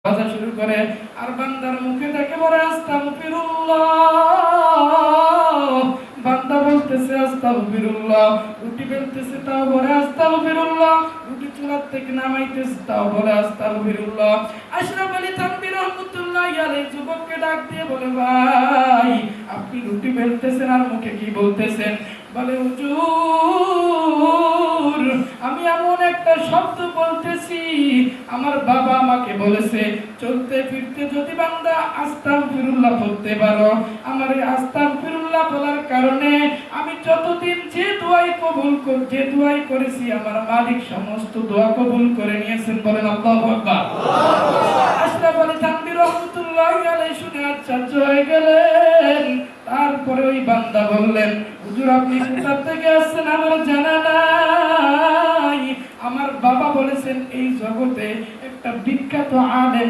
বাজা শুরু করে আর বান্দার মুখে থেকে বলে আস্তাগফিরুল্লাহ। বান্দা বলতেছে আস্তাগফিরুল্লাহ, রুটি বেলতেছে তাও বলে আস্তাগফিরুল্লাহ, রুটি চুলার থেকে নামাইতেছে তাও বলে আস্তাগফিরুল্লাহ। আশরাফ আলী থানভী রাহমাতুল্লাহি আলাইহি যুবককে ডাক দিয়ে বলে, ভাই আপনি রুটি বেলতেছেন আর মুখে কি বলতেছেন? বলে, হুজুর আমি এমন একটা শব্দ বলতেছি, আমার বাবা আমাকে বলেছে চলতে ফিরতে যদি বান্দা আস্তাগফিরুল্লাহ বলতে পারো, আমার এই আস্তাগফিরুল্লাহ বলার কারণে আমি যতদিন যে দোয়াই করেছি আমার মালিক সমস্ত দোয়া কবুল করে নিয়েছেন। বলেন আল্লাহু আকবার। আশরাফ আলী থানভী রাহমাতুল্লাহি আলাইহি শুনে আশ্চর্য হয়ে গেলেন। তারপরে ওই বান্দা বললেন, হুজুর আপনি কোথা থেকে আসছেন আমার জানা নাই, আমার বাবা বলেছেন এই জগতে একটা বিখ্যাত আলেম